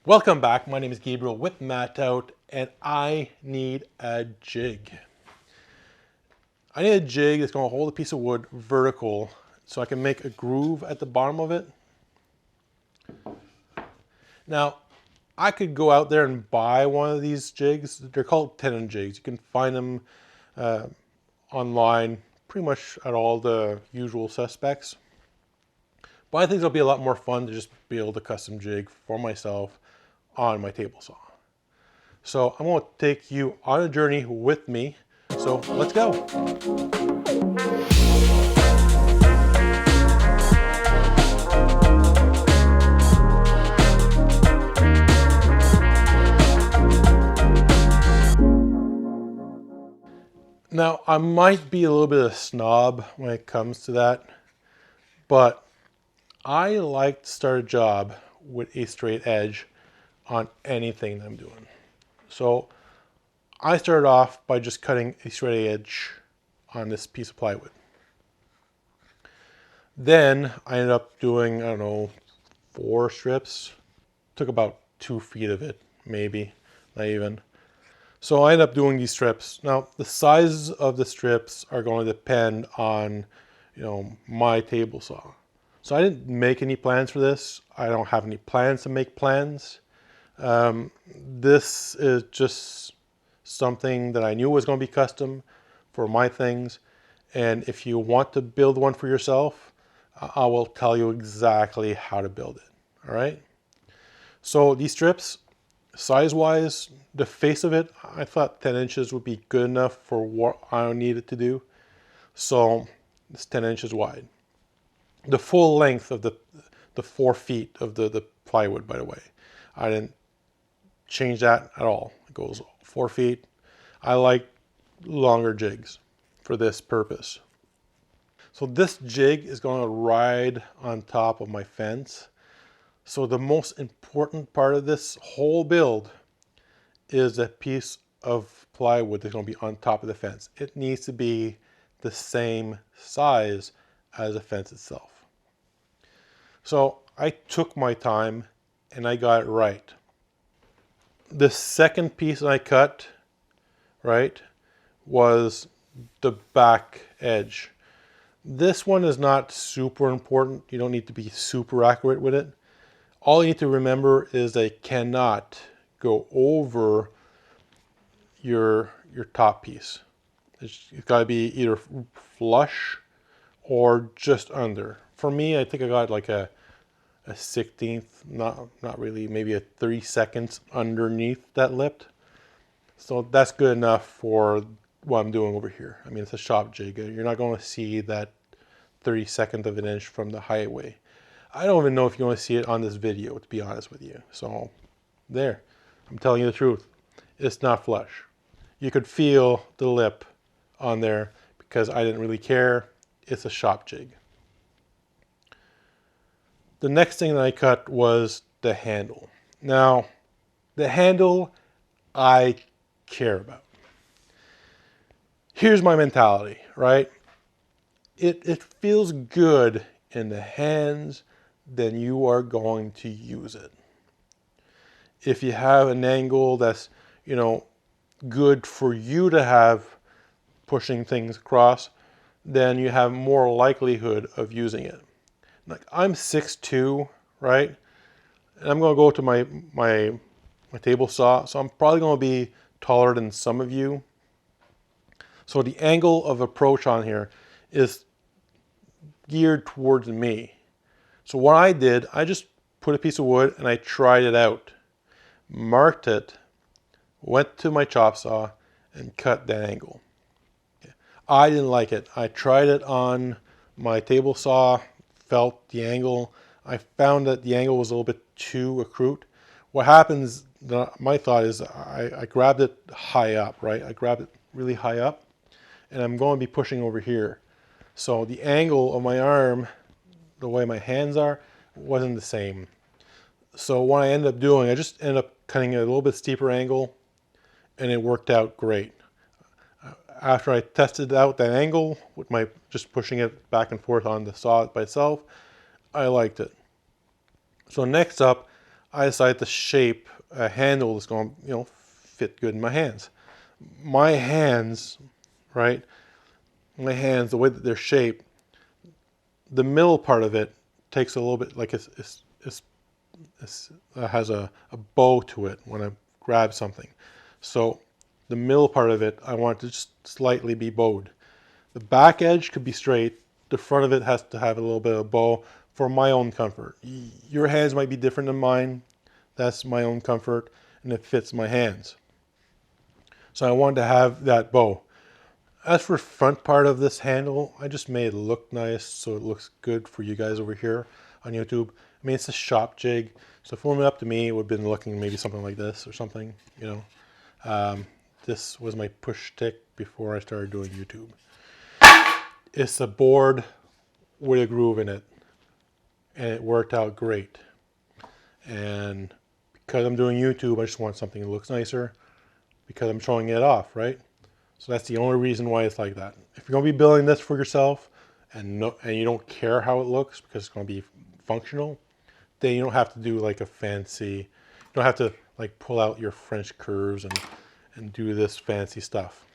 Welcome back. My name is Gabriel with Matt Out, and I need a jig. I need a jig that's going to hold a piece of wood vertical so I can make a groove at the bottom of it. Now, I could go out there and buy one of these jigs. They're called Tenon jigs. You can find them online pretty much at all the usual suspects. But I think it'll be a lot more fun to just build a custom jig for myself on my table saw. So I'm going to take you on a journey with me. So let's go. Now, I might be a little bit of a snob when it comes to that, but I like to start a job with a straight edge on anything that I'm doing. So I started off by just cutting a straight edge on this piece of plywood. Then I ended up doing, I don't know, 4 strips. Took about 2 feet of it, maybe, not even. So I ended up doing these strips. Now, the size of the strips are going to depend on, my table saw. So I didn't make any plans for this. I don't have any plans to make plans. This is just something that I knew was going to be custom for my things. And if you want to build one for yourself, I will tell you exactly how to build it. All right. So these strips, size-wise, the face of it, I thought 10 inches would be good enough for what I needed to do. So it's 10 inches wide. The full length of the 4 feet of the plywood, by the way, I didn't change that at all. It goes 4 feet. I like longer jigs for this purpose. So this jig is going to ride on top of my fence. So the most important part of this whole build is a piece of plywood that's going to be on top of the fence. It needs to be the same size as the fence itself. So I took my time and I got it right. The second piece I cut, right, was the back edge. This one is not super important. You don't need to be super accurate with it. All you need to remember is they cannot go over your top piece. It's got to be either flush or just under. For me, I think I got like a 16th, not really, maybe a 3/2 underneath that lip. So that's good enough for what I'm doing over here. I mean, it's a shop jig. You're not going to see that 32nd of an inch from the highway. I don't even know if you're going to see it on this video, to be honest with you. So there, I'm telling you the truth. It's not flush. You could feel the lip on there because I didn't really care. It's a shop jig. The next thing that I cut was the handle. Now, the handle I care about. Here's my mentality, right? It feels good in the hands, then you are going to use it. If you have an angle that's, good for you to have pushing things across, then you have more likelihood of using it. Like I'm 6'2", right? And I'm going to go to my table saw, so I'm probably going to be taller than some of you. So the angle of approach on here is geared towards me. So what I did, I just put a piece of wood and I tried it out, marked it, went to my chop saw and cut that angle. I didn't like it. I tried it on my table saw, felt the angle. I found that the angle was a little bit too acute. What happens, my thought is I grabbed it high up, right? I grabbed it really high up and I'm going to be pushing over here. So the angle of my arm, the way my hands are, wasn't the same. So what I ended up doing, I just ended up cutting a little bit steeper angle and it worked out great. After I tested out that angle with my just pushing it back and forth on the saw by itself, I liked it. So next up, I decided to shape a handle that's going to, fit good in my hands. My hands, right? My hands, the way that they're shaped, the middle part of it takes a little bit, like has a bow to it when I grab something. So the middle part of it, I want it to just slightly be bowed. The back edge could be straight. The front of it has to have a little bit of a bow for my own comfort. Your hands might be different than mine. That's my own comfort, and it fits my hands. So I wanted to have that bow. As for front part of this handle, I just made it look nice so it looks good for you guys over here on YouTube. I mean, it's a shop jig, so if it were up to me, it would have been looking maybe something like this or something, This was my push stick before I started doing YouTube. It's a board with a groove in it, and it worked out great. And because I'm doing YouTube, I just want something that looks nicer because I'm showing it off, right? So that's the only reason why it's like that. If you're going to be building this for yourself and you don't care how it looks because it's going to be functional, then you don't have to do like a fancy, you don't have to like pull out your French curves and do this fancy stuff.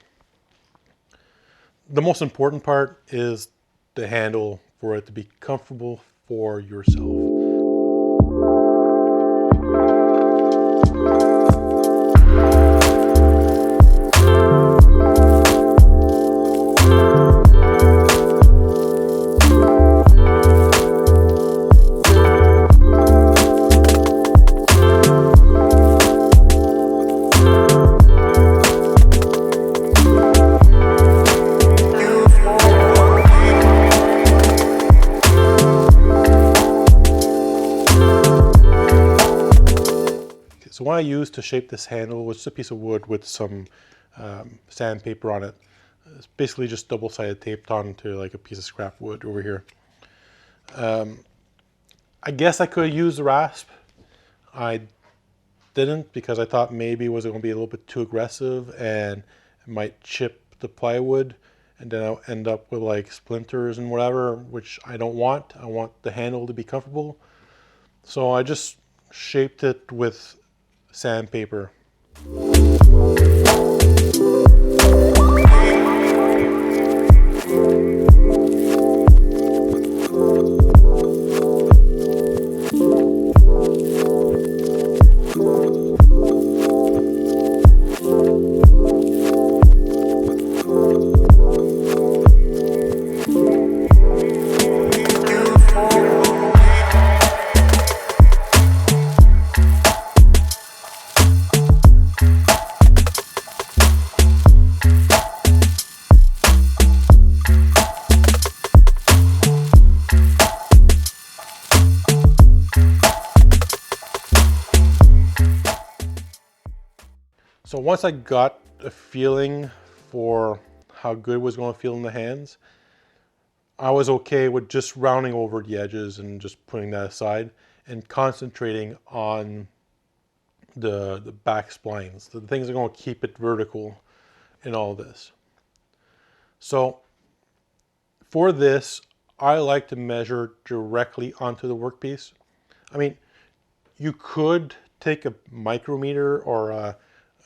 The most important part is the handle for it to be comfortable for yourself. So what I used to shape this handle was just a piece of wood with some sandpaper on it. It's basically just double-sided taped onto like a piece of scrap wood over here. I guess I could have used a rasp. I didn't because I thought maybe it was going to be a little bit too aggressive and it might chip the plywood and then I'll end up with like splinters and whatever, which I don't want. I want the handle to be comfortable. So I just shaped it with sandpaper. So once I got a feeling for how good it was going to feel in the hands, I was okay with just rounding over the edges and just putting that aside and concentrating on the back splines, the things that are going to keep it vertical in all this. So for this, I like to measure directly onto the workpiece. I mean, you could take a micrometer or a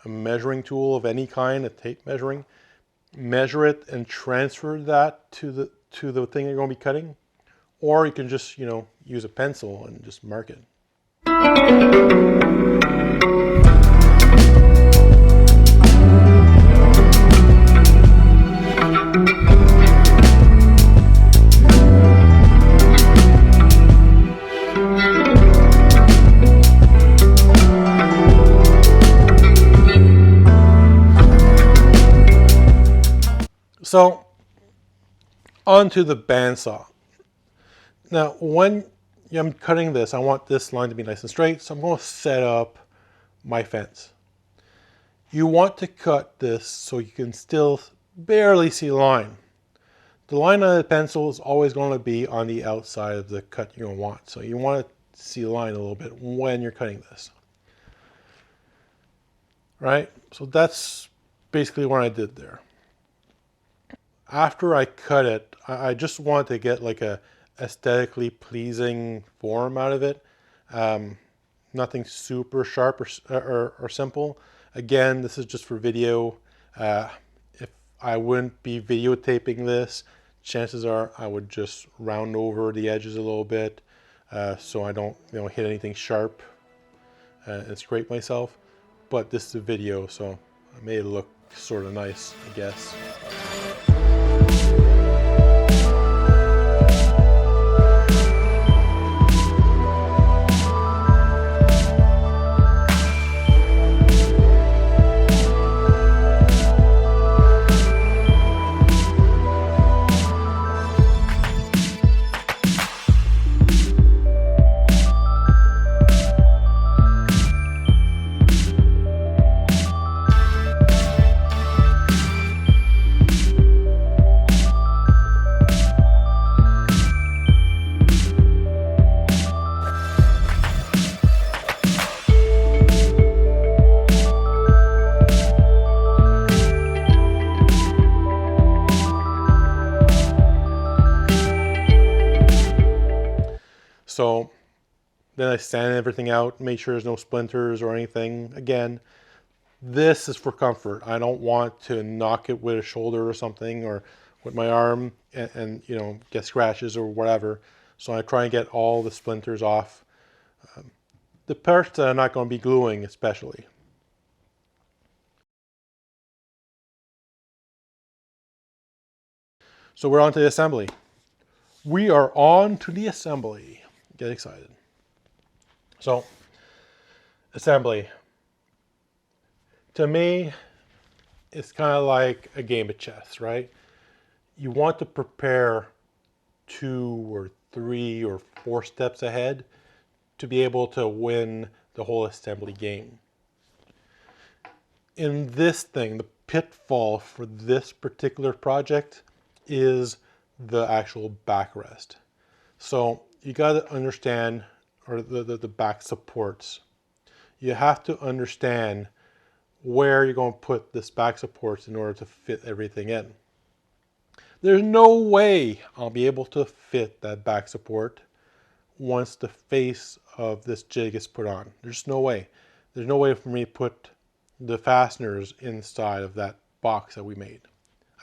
measuring tool of any kind, a tape measuring, measure it and transfer that to the thing you're going to be cutting, or you can just use a pencil and just mark it. So onto the bandsaw. Now when I'm cutting this, I want this line to be nice and straight, so I'm going to set up my fence. You want to cut this so you can still barely see the line. The line on the pencil is always going to be on the outside of the cut you're going to want, so you want to see the line a little bit when you're cutting this. Right? So that's basically what I did there. After I cut it, I just wanted to get like a aesthetically pleasing form out of it. nothing super sharp or simple. Again, this is just for video. If I wouldn't be videotaping this, chances are I would just round over the edges a little bit so I don't hit anything sharp and scrape myself. But this is a video, so I made it look sort of nice, I guess. So then I sand everything out, make sure there's no splinters or anything. Again, this is for comfort. I don't want to knock it with a shoulder or something or with my arm and get scratches or whatever. So I try and get all the splinters off. The parts that I'm not going to be gluing especially. So we're on to the assembly. We are on to the assembly. Get excited. So, assembly. To me, it's kind of like a game of chess, right? You want to prepare 2 or 3 or 4 steps ahead to be able to win the whole assembly game. In this thing, the pitfall for this particular project is the actual backrest. So you got to understand, or the back supports. You have to understand where you're going to put this back supports in order to fit everything in. There's no way I'll be able to fit that back support once the face of this jig is put on. There's no way. There's no way for me to put the fasteners inside of that box that we made.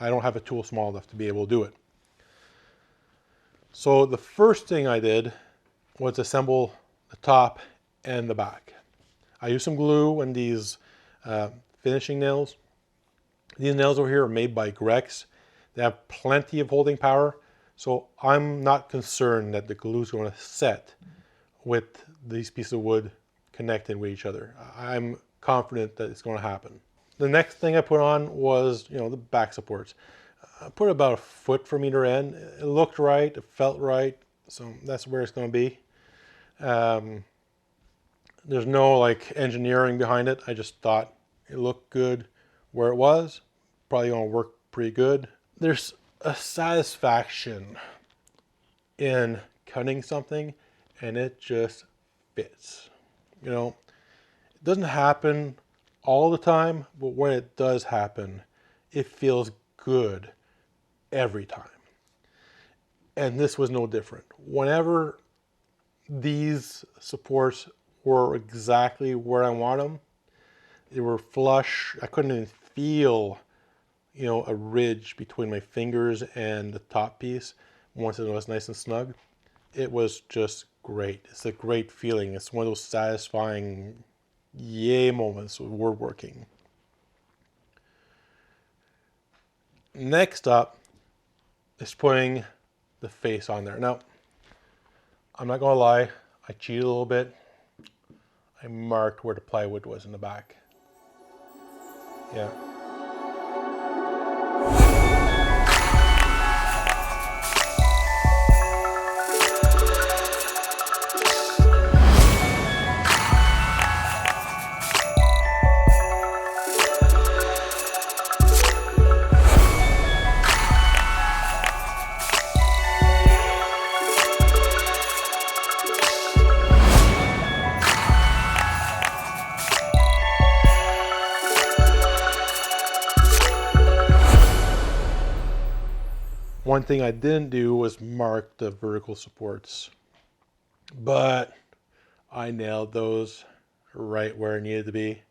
I don't have a tool small enough to be able to do it. So the first thing I did was assemble the top and the back. I used some glue and these finishing nails. These nails over here are made by Grex. They have plenty of holding power, so I'm not concerned that the glue is going to set with these pieces of wood connected with each other. I'm confident that it's going to happen. The next thing I put on was, the back supports. I put about 1 foot from either end. It looked right, it felt right, so that's where it's going to be. There's no engineering behind it. I just thought it looked good where it was. Probably going to work pretty good. There's a satisfaction in cutting something and it just fits. It doesn't happen all the time, but when it does happen, it feels good every time. And this was no different. Whenever these supports were exactly where I want them, they were flush. I couldn't even feel, a ridge between my fingers and the top piece once it was nice and snug. It was just great. It's a great feeling. It's one of those satisfying yay moments of woodworking. Next up is putting the face on there. Now, I'm not gonna lie, I cheated a little bit. I marked where the plywood was in the back. Yeah. One thing I didn't do was mark the vertical supports, but I nailed those right where it needed to be.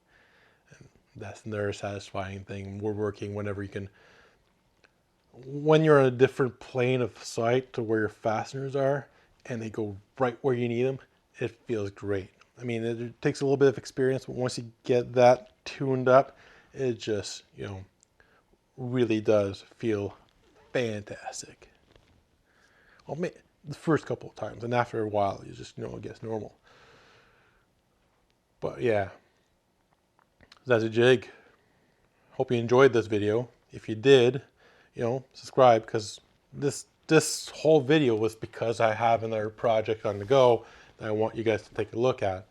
That's another satisfying thing. We're working whenever you can. When you're on a different plane of sight to where your fasteners are and they go right where you need them, it feels great. I mean, it takes a little bit of experience, but once you get that tuned up, it just, really does feel fantastic. Well, the first couple of times, and after a while, you just, it gets normal. But yeah, that's a jig. Hope you enjoyed this video. If you did, subscribe, because this whole video was because I have another project on the go that I want you guys to take a look at.